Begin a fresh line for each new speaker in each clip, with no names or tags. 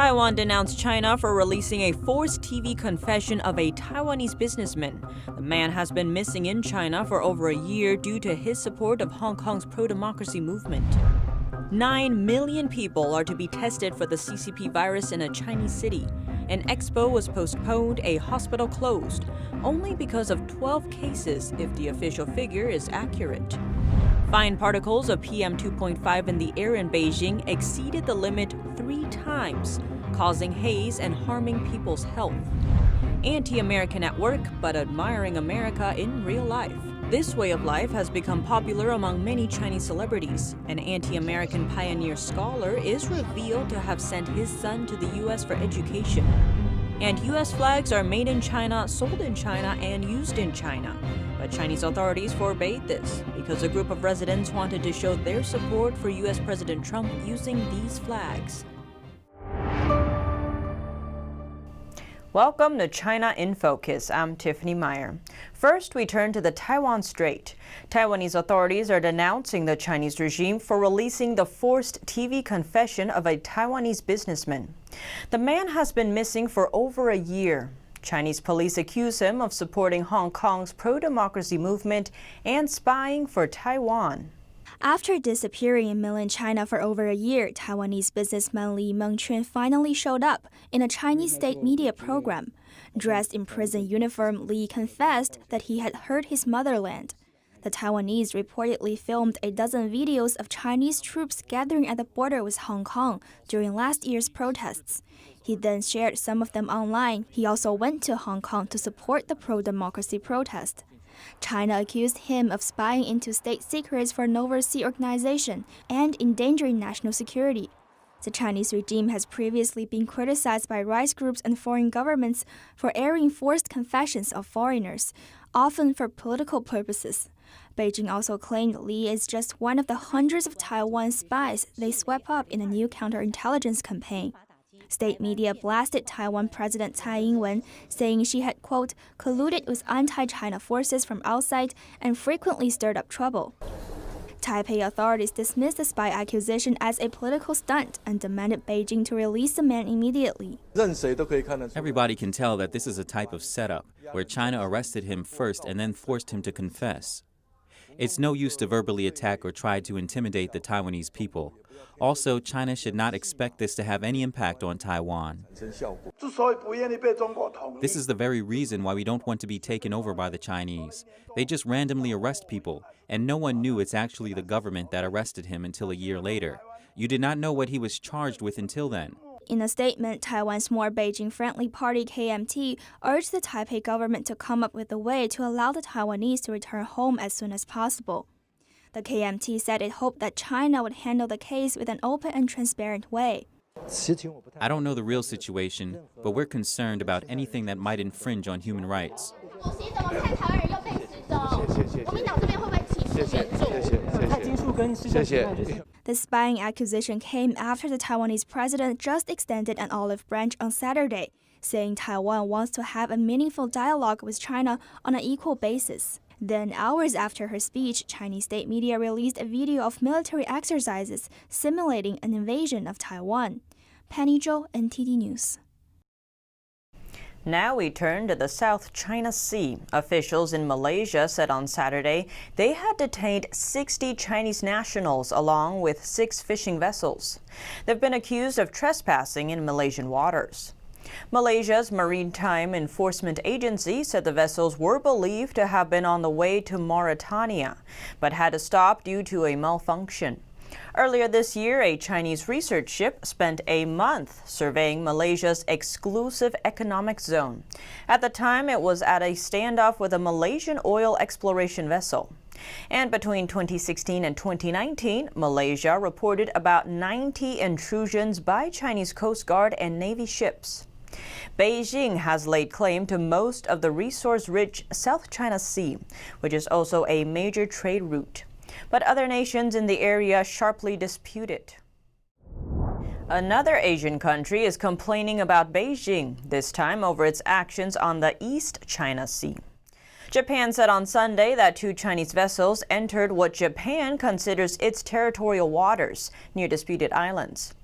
Taiwan denounced China for releasing a forced TV confession of a Taiwanese businessman. The man has been missing in China for over a year due to his support of Hong Kong's pro-democracy movement. 9 million people are to be tested for the CCP virus in a Chinese city. An expo was postponed, a hospital closed, only because of 12 cases if the official figure is accurate. Fine particles of PM 2.5 in the air in Beijing exceeded the limit 3 times, causing haze and harming people's health. Anti-American at work, but admiring America in real life. This way of life has become popular among many Chinese celebrities. An anti-American pioneer scholar is revealed to have sent his son to the U.S. for education. And U.S. flags are made in China, sold in China, and used in China. But Chinese authorities forbade this because a group of residents wanted to show their support for U.S. President Trump using these flags. Welcome to China in Focus. I'm Tiffany Meyer. First, we turn to the Taiwan Strait. Taiwanese authorities are denouncing the Chinese regime for releasing the forced TV confession of a Taiwanese businessman. The man has been missing for over a year. Chinese police accuse him of supporting Hong Kong's pro-democracy movement and spying for Taiwan.
After disappearing in mainland China for over a year, Taiwanese businessman Li Mengchun finally showed up in a Chinese state media program. Dressed in prison uniform, Li confessed that he had hurt his motherland. The Taiwanese reportedly filmed a dozen videos of Chinese troops gathering at the border with Hong Kong during last year's protests. He then shared some of them online. He also went to Hong Kong to support the pro-democracy protest. China accused him of spying into state secrets for an overseas organization and endangering national security. The Chinese regime has previously been criticized by rights groups and foreign governments for airing forced confessions of foreigners, often for political purposes. Beijing also claimed Li is just one of the hundreds of Taiwan spies they swept up in a new counterintelligence campaign. State media blasted Taiwan President Tsai Ing-wen, saying she had, quote, colluded with anti-China forces from outside and frequently stirred up trouble. Taipei authorities dismissed the spy accusation as a political stunt and demanded Beijing to release the man immediately.
Everybody can tell that this is a type of setup, where China arrested him first and then forced him to confess. It's no use to verbally attack or try to intimidate the Taiwanese people. Also, China should not expect this to have any impact on Taiwan. This is the very reason why we don't want to be taken over by the Chinese. They just randomly arrest people, and no one knew it's actually the government that arrested him until a year later. You did not know what he was charged with until then.
In a statement, Taiwan's more Beijing-friendly party KMT urged the Taipei government to come up with a way to allow the Taiwanese to return home as soon as possible. The KMT said it hoped that China would handle the case with an open and transparent way.
I don't know the real situation, but we're concerned about anything that might infringe on human rights.
The spying accusation came after the Taiwanese president just extended an olive branch on Saturday, saying Taiwan wants to have a meaningful dialogue with China on an equal basis. Then, hours after her speech, Chinese state media released a video of military exercises simulating an invasion of Taiwan. Penny Zhou, NTD News.
Now we turn to the South China Sea. Officials in Malaysia said on Saturday they had detained 60 Chinese nationals along with 6 fishing vessels. They've been accused of trespassing in Malaysian waters. Malaysia's Maritime Enforcement Agency said the vessels were believed to have been on the way to Mauritania, but had to stop due to a malfunction. Earlier this year, a Chinese research ship spent a month surveying Malaysia's exclusive economic zone. At the time, it was at a standoff with a Malaysian oil exploration vessel. And between 2016 and 2019, Malaysia reported about 90 intrusions by Chinese Coast Guard and Navy ships. Beijing has laid claim to most of the resource-rich South China Sea, which is also a major trade route. But other nations in the area sharply dispute it. Another Asian country is complaining about Beijing, this time over its actions on the East China Sea. Japan said on Sunday that 2 Chinese vessels entered what Japan considers its territorial waters near disputed islands.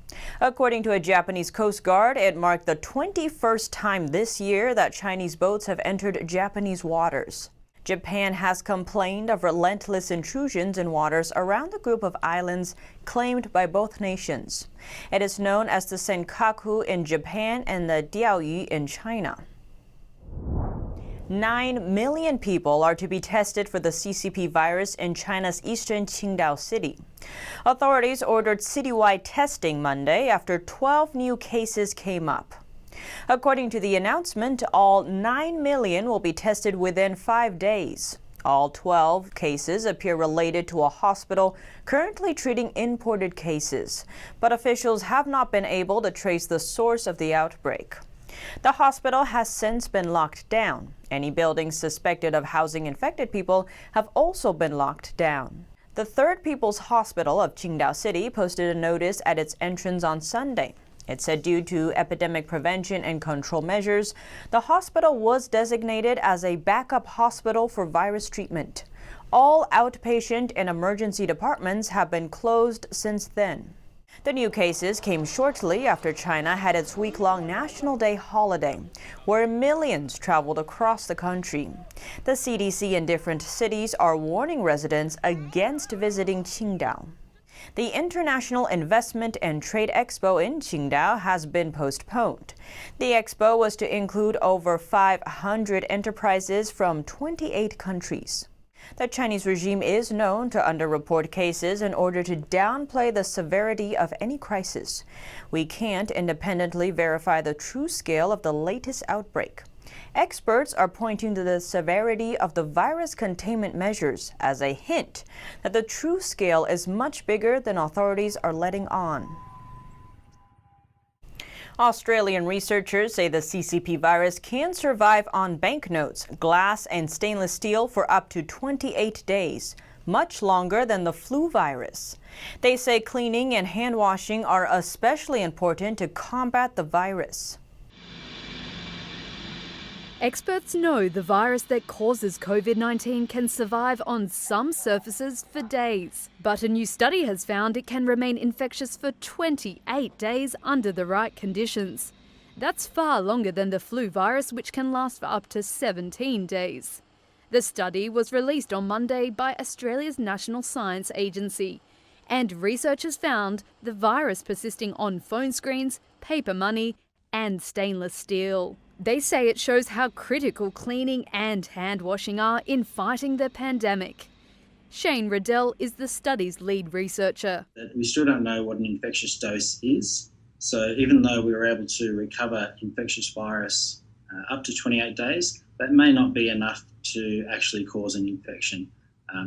According to a Japanese Coast Guard, it marked the 21st time this year that Chinese boats have entered Japanese waters. Japan has complained of relentless intrusions in waters around the group of islands claimed by both nations. It is known as the Senkaku in Japan and the Diaoyu in China. 9 million people are to be tested for the CCP virus in China's eastern Qingdao city. Authorities ordered citywide testing Monday after 12 new cases came up. According to the announcement, all 9 million will be tested within 5 days. All 12 cases appear related to a hospital currently treating imported cases, but officials have not been able to trace the source of the outbreak. The hospital has since been locked down. Any buildings suspected of housing infected people have also been locked down. The Third People's Hospital of Qingdao City posted a notice at its entrance on Sunday. It said due to epidemic prevention and control measures, the hospital was designated as a backup hospital for virus treatment. All outpatient and emergency departments have been closed since then. The new cases came shortly after China had its week-long National Day holiday, where millions traveled across the country. The CDC in different cities are warning residents against visiting Qingdao. The International Investment and Trade Expo in Qingdao has been postponed. The expo was to include over 500 enterprises from 28 countries. The Chinese regime is known to underreport cases in order to downplay the severity of any crisis. We can't independently verify the true scale of the latest outbreak. Experts are pointing to the severity of the virus containment measures as a hint that the true scale is much bigger than authorities are letting on. Australian researchers say the CCP virus can survive on banknotes, glass, and stainless steel for up to 28 days, much longer than the flu virus. They say cleaning and hand washing are especially important to combat the virus.
Experts know the virus that causes COVID-19 can survive on some surfaces for days. But a new study has found it can remain infectious for 28 days under the right conditions. That's far longer than the flu virus, which can last for up to 17 days. The study was released on Monday by Australia's National Science Agency. And researchers found the virus persisting on phone screens, paper money, and stainless steel. They say it shows how critical cleaning and hand washing are in fighting the pandemic. Shane Riddell is the study's lead researcher.
We still don't know what an infectious dose is. So even though we were able to recover infectious virus up to 28 days, that may not be enough to actually cause an infection.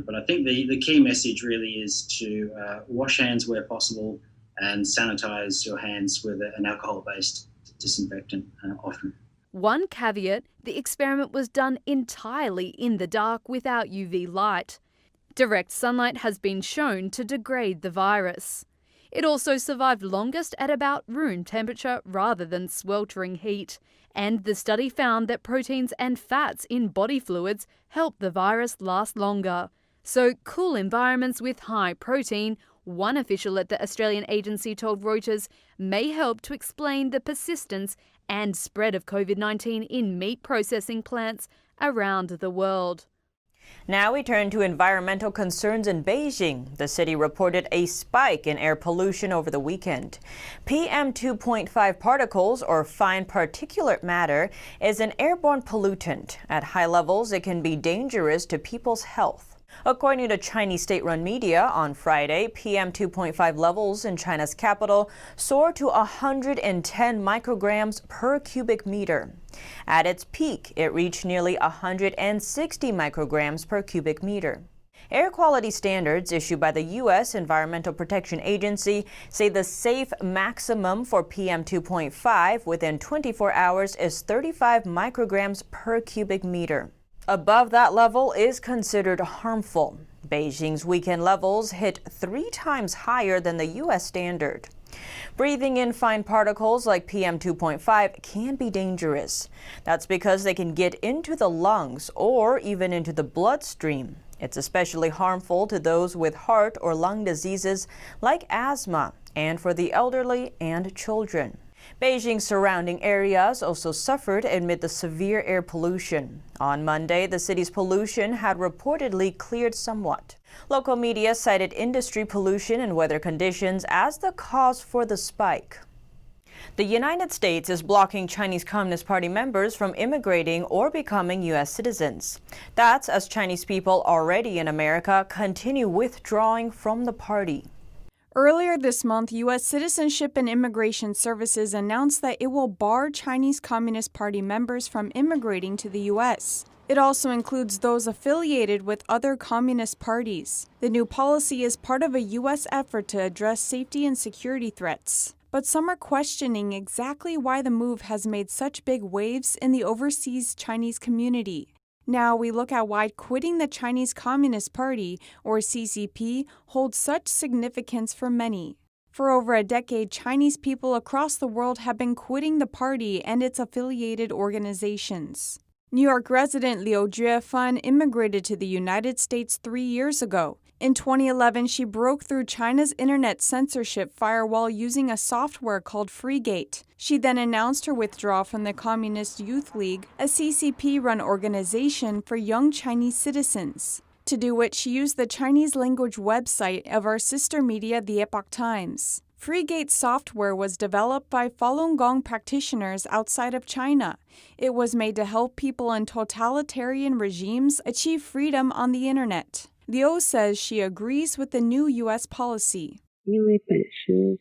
But I think the key message really is to wash hands where possible and sanitize your hands with an alcohol-based disinfectant often.
One caveat, the experiment was done entirely in the dark without UV light. Direct sunlight has been shown to degrade the virus. It also survived longest at about room temperature rather than sweltering heat. And the study found that proteins and fats in body fluids help the virus last longer. So cool environments with high protein, one official at the Australian agency told Reuters, may help to explain the persistence and spread of COVID-19 in meat processing plants around the world.
Now we turn to environmental concerns in Beijing. The city reported a spike in air pollution over the weekend. PM 2.5 particles, or fine particulate matter, is an airborne pollutant. At high levels, it can be dangerous to people's health. According to Chinese state-run media, on Friday, PM 2.5 levels in China's capital soared to 110 micrograms per cubic meter. At its peak, it reached nearly 160 micrograms per cubic meter. Air quality standards issued by the U.S. Environmental Protection Agency say the safe maximum for PM 2.5 within 24 hours is 35 micrograms per cubic meter. Above that level is considered harmful. Beijing's weekend levels hit 3 times higher than the U.S. standard. Breathing in fine particles like PM 2.5 can be dangerous. That's because they can get into the lungs or even into the bloodstream. It's especially harmful to those with heart or lung diseases like asthma and for the elderly and children. Beijing's surrounding areas also suffered amid the severe air pollution. On Monday, the city's pollution had reportedly cleared somewhat. Local media cited industry pollution and weather conditions as the cause for the spike. The United States is blocking Chinese Communist Party members from immigrating or becoming U.S. citizens. That's as Chinese people already in America continue withdrawing from the party.
Earlier this month, U.S. Citizenship and Immigration Services announced that it will bar Chinese Communist Party members from immigrating to the U.S. It also includes those affiliated with other communist parties. The new policy is part of a U.S. effort to address safety and security threats. But some are questioning exactly why the move has made such big waves in the overseas Chinese community. Now we look at why quitting the Chinese Communist Party, or CCP, holds such significance for many. For over a decade, Chinese people across the world have been quitting the party and its affiliated organizations. New York resident Liu Juefan immigrated to the United States 3 years ago. In 2011, she broke through China's internet censorship firewall using a software called Freegate. She then announced her withdrawal from the Communist Youth League, a CCP-run organization for young Chinese citizens. To do which, she used the Chinese language website of our sister media, the Epoch Times. Freegate software was developed by Falun Gong practitioners outside of China. It was made to help people in totalitarian regimes achieve freedom on the internet. Liu says she agrees with the new U.S. policy.
The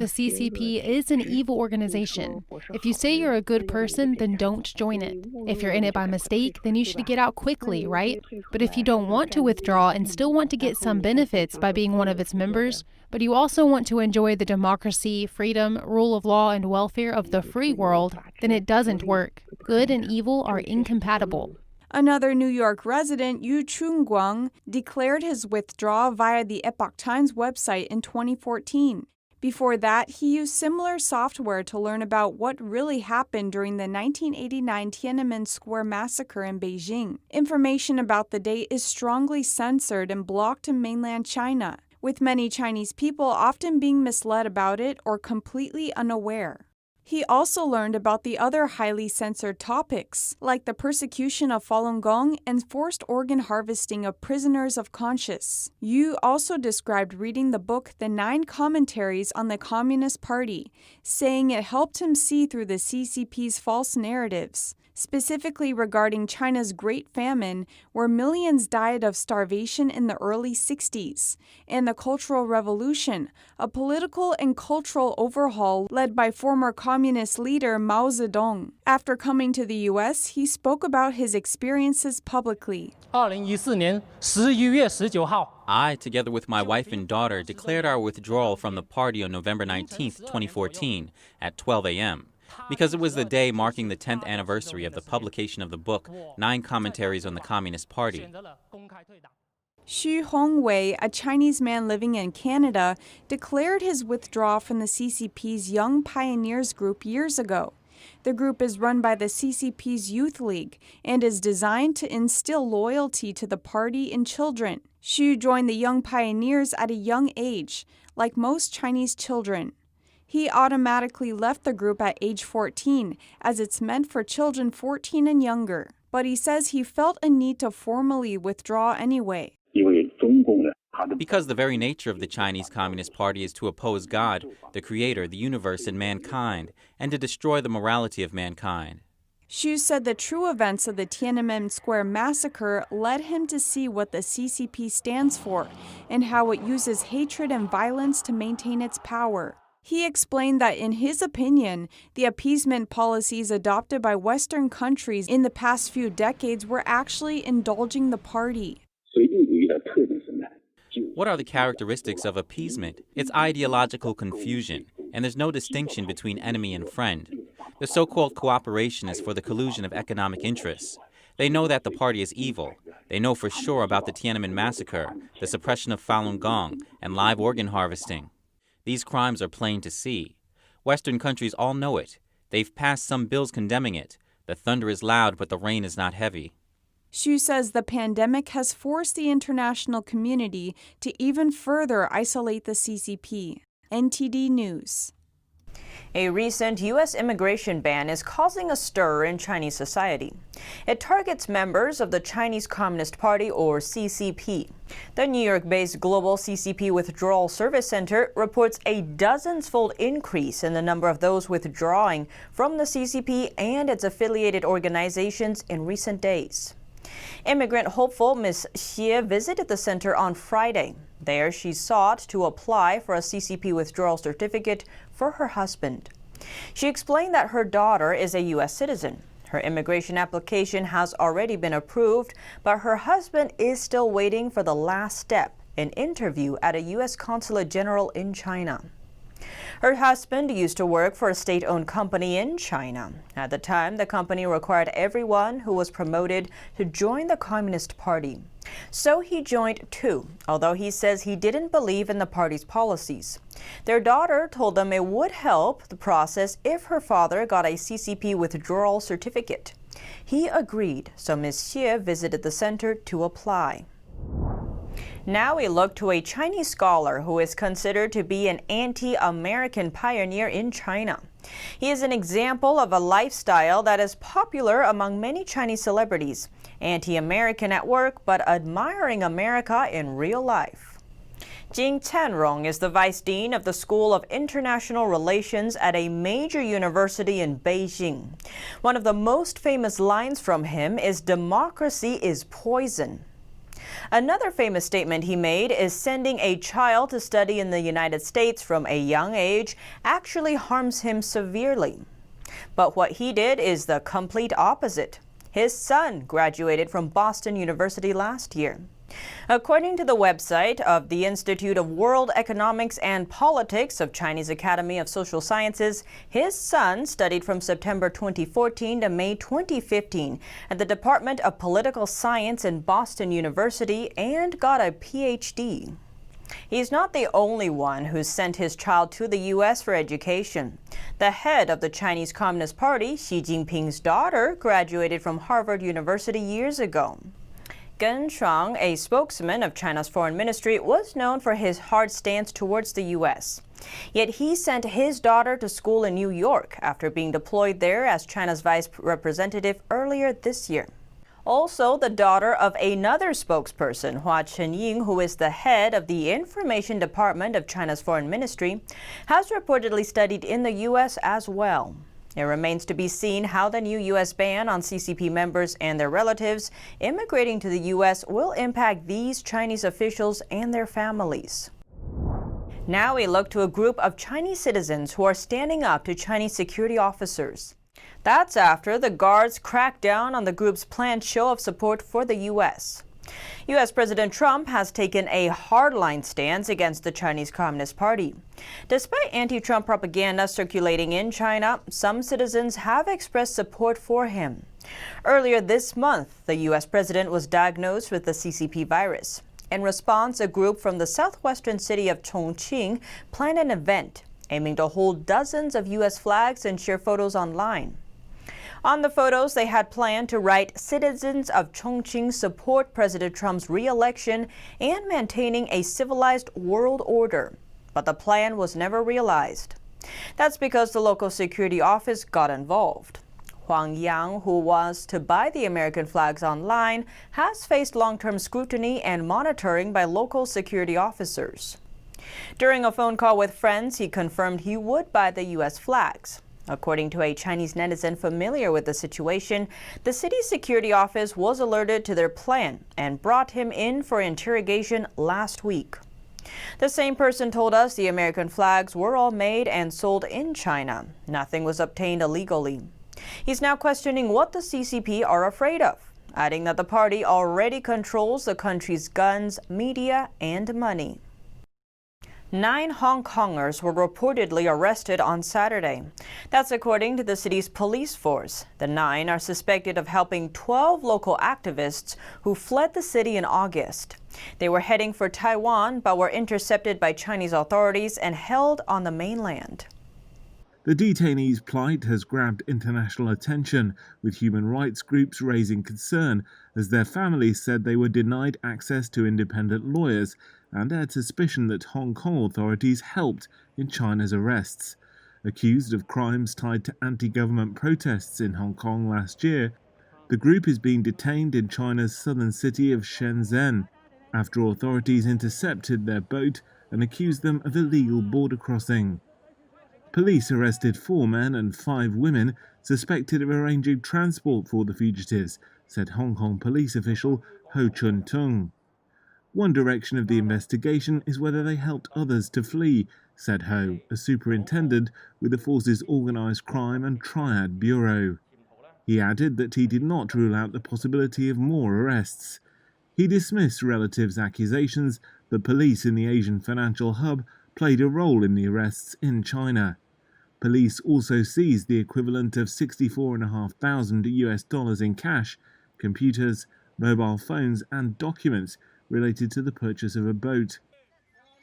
CCP is an evil organization. If you say you're a good person, then don't join it. If you're in it by mistake, then you should get out quickly, right? But if you don't want to withdraw and still want to get some benefits by being one of its members, but you also want to enjoy the democracy, freedom, rule of law, and welfare of the free world, then it doesn't work. Good and evil are incompatible.
Another New York resident, Yu Chunguang, declared his withdrawal via the Epoch Times website in 2014. Before that, he used similar software to learn about what really happened during the 1989 Tiananmen Square massacre in Beijing. Information about the date is strongly censored and blocked in mainland China, with many Chinese people often being misled about it or completely unaware. He also learned about the other highly censored topics, like the persecution of Falun Gong and forced organ harvesting of prisoners of conscience. Yu also described reading the book The 9 Commentaries on the Communist Party, saying it helped him see through the CCP's false narratives, specifically regarding China's Great Famine, where millions died of starvation in the early 60s, and the Cultural Revolution, a political and cultural overhaul led by former communist leader Mao Zedong. After coming to the U.S., he spoke about his experiences publicly.
I, together with my wife and daughter, declared our withdrawal from the party on November 19, 2014, at 12 a.m. because it was the day marking the 10th anniversary of the publication of the book 9 Commentaries on the Communist Party.
Xu Hongwei, a Chinese man living in Canada, declared his withdrawal from the CCP's Young Pioneers group years ago. The group is run by the CCP's Youth League and is designed to instill loyalty to the party in children. Xu joined the Young Pioneers at a young age, like most Chinese children. He automatically left the group at age 14, as it's meant for children 14 and younger. But he says he felt a need to formally withdraw anyway.
Because the very nature of the Chinese Communist Party is to oppose God, the Creator, the universe, and mankind, and to destroy the morality of mankind.
Xu said the true events of the Tiananmen Square massacre led him to see what the CCP stands for and how it uses hatred and violence to maintain its power. He explained that, in his opinion, the appeasement policies adopted by Western countries in the past few decades were actually indulging the party.
What are the characteristics of appeasement? It's ideological confusion, and there's no distinction between enemy and friend. The so-called cooperation is for the collusion of economic interests. They know that the party is evil. They know for sure about the Tiananmen massacre, the suppression of Falun Gong, and live organ harvesting. These crimes are plain to see. Western countries all know it. They've passed some bills condemning it. The thunder is loud, but the rain is not heavy.
Xu says the pandemic has forced the international community to even further isolate the CCP. NTD News.
A recent U.S. immigration ban is causing a stir in Chinese society. It targets members of the Chinese Communist Party, or CCP. The New York-based Global CCP Withdrawal Service Center reports a dozens-fold increase in the number of those withdrawing from the CCP and its affiliated organizations in recent days. Immigrant hopeful Ms. Xie visited the center on Friday. There, she sought to apply for a CCP withdrawal certificate for her husband. She explained that her daughter is a U.S. citizen. Her immigration application has already been approved, but her husband is still waiting for the last step, an interview at a U.S. consulate general in China. Her husband used to work for a state-owned company in China. At the time, the company required everyone who was promoted to join the Communist Party. So he joined too, although he says he didn't believe in the party's policies. Their daughter told them it would help the process if her father got a CCP withdrawal certificate. He agreed, so Ms. Xie visited the center to apply. Now we look to a Chinese scholar who is considered to be an anti-American pioneer in China. He is an example of a lifestyle that is popular among many Chinese celebrities, anti-American at work but admiring America in real life. Jing Tianrong is the Vice Dean of the School of International Relations at a major university in Beijing. One of the most famous lines from him is "Democracy is poison." Another famous statement he made is sending a child to study in the United States from a young age actually harms him severely. But what he did is the complete opposite. His son graduated from Boston University last year. According to the website of the Institute of World Economics and Politics of Chinese Academy of Social Sciences, his son studied from September 2014 to May 2015 at the Department of Political Science in Boston University and got a PhD. He's not the only one who's sent his child to the U.S. for education. The head of the Chinese Communist Party, Xi Jinping's daughter, graduated from Harvard University years ago. Gen Shuang, a spokesman of China's foreign ministry, was known for his hard stance towards the U.S. Yet he sent his daughter to school in New York after being deployed there as China's vice representative earlier this year. Also, the daughter of another spokesperson, Hua Chenying, who is the head of the Information Department of China's foreign ministry, has reportedly studied in the U.S. as well. It remains to be seen how the new U.S. ban on CCP members and their relatives immigrating to the U.S. will impact these Chinese officials and their families. Now we look to a group of Chinese citizens who are standing up to Chinese security officers. That's after the guards cracked down on the group's planned show of support for the U.S. U.S. President Trump has taken a hardline stance against the Chinese Communist Party. Despite anti-Trump propaganda circulating in China, some citizens have expressed support for him. Earlier this month, the U.S. president was diagnosed with the CCP virus. In response, a group from the southwestern city of Chongqing planned an event aiming to hold dozens of U.S. flags and share photos online. On the photos, they had planned to write, "Citizens of Chongqing support President Trump's re-election and maintaining a civilized world order." But the plan was never realized. That's because the local security office got involved. Huang Yang, who was to buy the American flags online, has faced long-term scrutiny and monitoring by local security officers. During a phone call with friends, he confirmed he would buy the U.S. flags. According to a Chinese netizen familiar with the situation, the city's security office was alerted to their plan and brought him in for interrogation last week. The same person told us the American flags were all made and sold in China. Nothing was obtained illegally. He's now questioning what the CCP are afraid of, adding that the party already controls the country's guns, media, and money. 9 Hong Kongers were reportedly arrested on Saturday. That's according to the city's police force. The 9 are suspected of helping 12 local activists who fled the city in August. They were heading for Taiwan but were intercepted by Chinese authorities and held on the mainland.
The detainees' plight has grabbed international attention, with human rights groups raising concern as their families said they were denied access to independent lawyers and had suspicion that Hong Kong authorities helped in China's arrests. Accused of crimes tied to anti-government protests in Hong Kong last year, the group is being detained in China's southern city of Shenzhen after authorities intercepted their boat and accused them of illegal border crossing. Police arrested 4 men and 5 women suspected of arranging transport for the fugitives, said Hong Kong police official Ho Chun-tung. One direction of the investigation is whether they helped others to flee, said Ho, a superintendent with the force's Organised Crime and Triad Bureau. He added that he did not rule out the possibility of more arrests. He dismissed relatives' accusations that police in the Asian financial hub played a role in the arrests in China. Police also seized the equivalent of $64,500 in cash, computers, mobile phones and documents related to the purchase of a boat.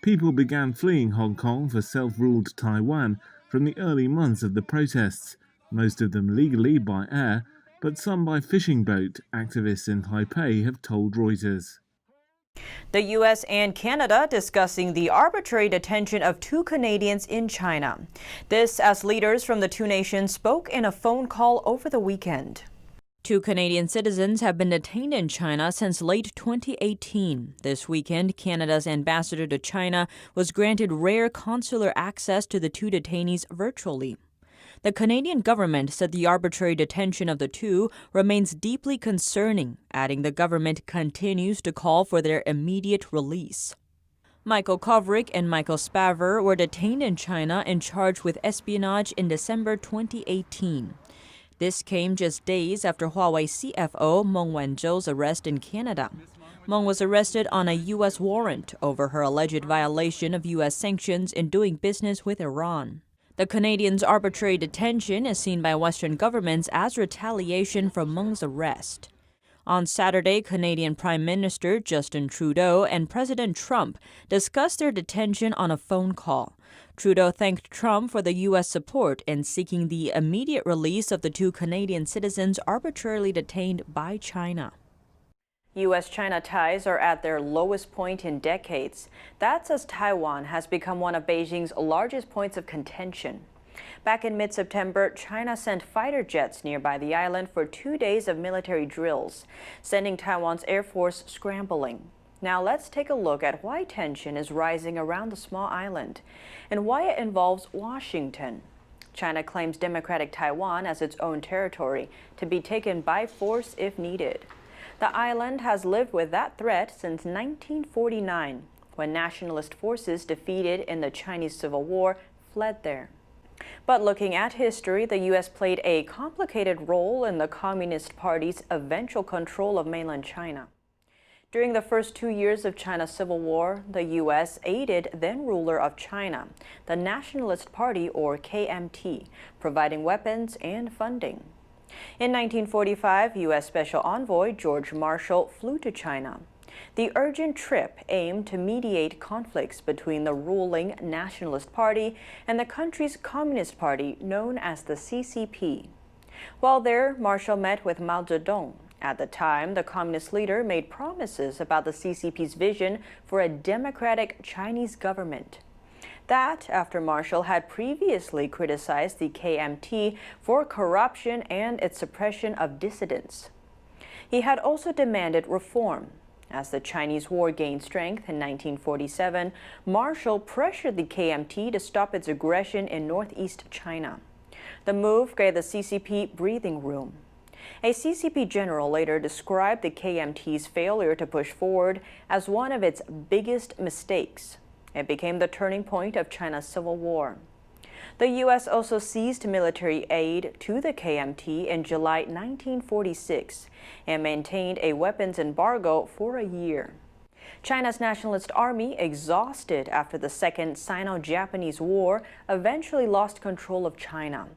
People began fleeing Hong Kong for self-ruled Taiwan from the early months of the protests, most of them legally by air, but some by fishing boat, activists in Taipei have told Reuters.
The U.S. and Canada discussing the arbitrary detention of 2 Canadians in China. This as leaders from the 2 nations spoke in a phone call over the weekend. 2 Canadian citizens have been detained in China since late 2018. This weekend, Canada's ambassador to China was granted rare consular access to the 2 detainees virtually. The Canadian government said the arbitrary detention of the 2 remains deeply concerning, adding the government continues to call for their immediate release. Michael Kovrig and Michael Spavor were detained in China and charged with espionage in December 2018. This came just days after Huawei CFO Meng Wanzhou's arrest in Canada. Meng was arrested on a U.S. warrant over her alleged violation of U.S. sanctions in doing business with Iran. The Canadians' arbitrary detention is seen by Western governments as retaliation for Meng's arrest. On Saturday, Canadian Prime Minister Justin Trudeau and President Trump discussed their detention on a phone call. Trudeau thanked Trump for the U.S. support in seeking the immediate release of the 2 Canadian citizens arbitrarily detained by China. U.S.-China ties are at their lowest point in decades. That's as Taiwan has become one of Beijing's largest points of contention. Back in mid-September, China sent fighter jets nearby the island for 2 days of military drills, sending Taiwan's Air Force scrambling. Now let's take a look at why tension is rising around the small island and why it involves Washington. China claims democratic Taiwan as its own territory to be taken by force if needed. The island has lived with that threat since 1949, when nationalist forces defeated in the Chinese Civil War fled there. But looking at history, the U.S. played a complicated role in the Communist Party's eventual control of mainland China. During the first 2 years of China's Civil War, the U.S. aided then-ruler of China, the Nationalist Party, or KMT, providing weapons and funding. In 1945, U.S. Special Envoy George Marshall flew to China. The urgent trip aimed to mediate conflicts between the ruling Nationalist Party and the country's Communist Party, known as the CCP. While there, Marshall met with Mao Zedong. At the time, the communist leader made promises about the CCP's vision for a democratic Chinese government. That after Marshall had previously criticized the KMT for corruption and its suppression of dissidents. He had also demanded reform. As the Chinese war gained strength in 1947, Marshall pressured the KMT to stop its aggression in northeast China. The move gave the CCP breathing room. A CCP general later described the KMT's failure to push forward as one of its biggest mistakes. It became the turning point of China's Civil War. The U.S. also ceased military aid to the KMT in July 1946 and maintained a weapons embargo for a year. China's Nationalist Army, exhausted after the Second Sino-Japanese War, eventually lost control of China.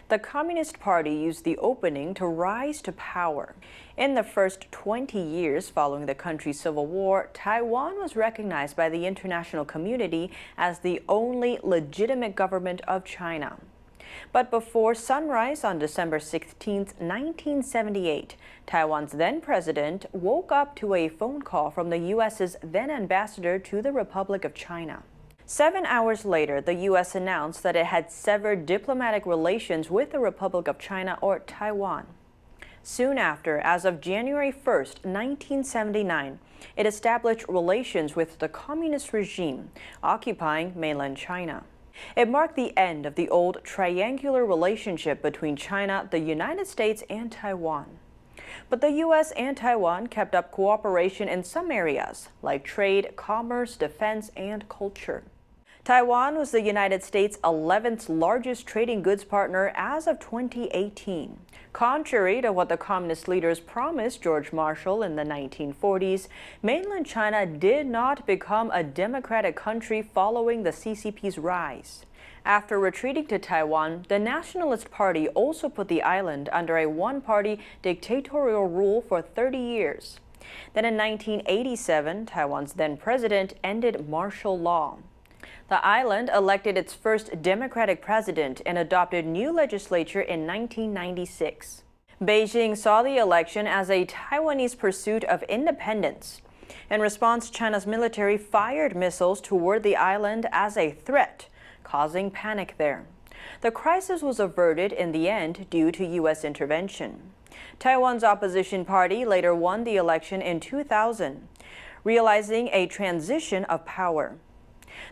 The Communist Party used the opening to rise to power. In the first 20 years following the country's civil war, Taiwan was recognized by the international community as the only legitimate government of China. But before sunrise on December 16, 1978, Taiwan's then-president woke up to a phone call from the U.S.'s then-ambassador to the Republic of China. 7 hours later, the U.S. announced that it had severed diplomatic relations with the Republic of China, or Taiwan. Soon after, as of January 1st, 1979, it established relations with the communist regime occupying mainland China. It marked the end of the old triangular relationship between China, the United States, and Taiwan. But the U.S. and Taiwan kept up cooperation in some areas, like trade, commerce, defense, and culture. Taiwan was the United States' 11th largest trading goods partner as of 2018. Contrary to what the communist leaders promised George Marshall in the 1940s, mainland China did not become a democratic country following the CCP's rise. After retreating to Taiwan, the Nationalist Party also put the island under a one-party dictatorial rule for 30 years. Then in 1987, Taiwan's then president ended martial law. The island elected its first democratic president and adopted new legislature in 1996. Beijing saw the election as a Taiwanese pursuit of independence. In response, China's military fired missiles toward the island as a threat, causing panic there. The crisis was averted in the end due to U.S. intervention. Taiwan's opposition party later won the election in 2000, realizing a transition of power.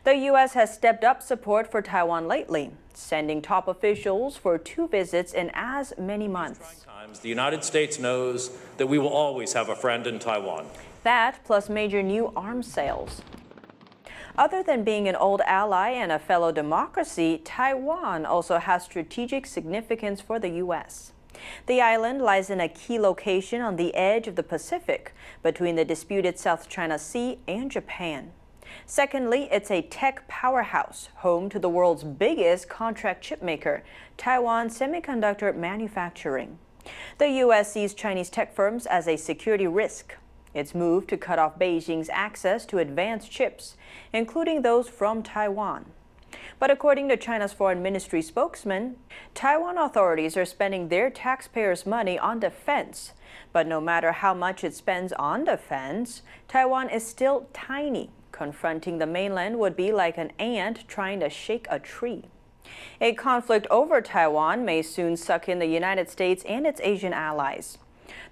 The U.S. has stepped up support for Taiwan lately, sending top officials for 2 visits in as many months.
The United States knows that we will always have a friend in Taiwan.
That plus major new arms sales. Other than being an old ally and a fellow democracy, Taiwan also has strategic significance for the U.S. The island lies in a key location on the edge of the Pacific, between the disputed South China Sea and Japan. Secondly, it's a tech powerhouse, home to the world's biggest contract chip maker, Taiwan Semiconductor Manufacturing. The U.S. sees Chinese tech firms as a security risk. Its move to cut off Beijing's access to advanced chips, including those from Taiwan. But according to China's foreign ministry spokesman, Taiwan authorities are spending their taxpayers' money on defense. But no matter how much it spends on defense, Taiwan is still tiny. Confronting the mainland would be like an ant trying to shake a tree. A conflict over Taiwan may soon suck in the United States and its Asian allies.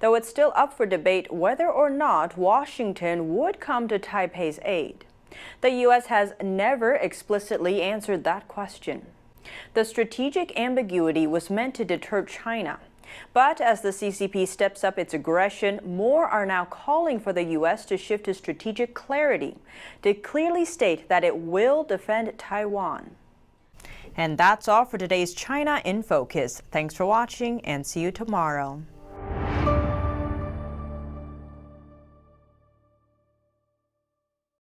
Though it's still up for debate whether or not Washington would come to Taipei's aid. The U.S. has never explicitly answered that question. The strategic ambiguity was meant to deter China. But as the CCP steps up its aggression, more are now calling for the U.S. to shift to strategic clarity, to clearly state that it will defend Taiwan. And that's all for today's China in Focus. Thanks for watching and see you tomorrow.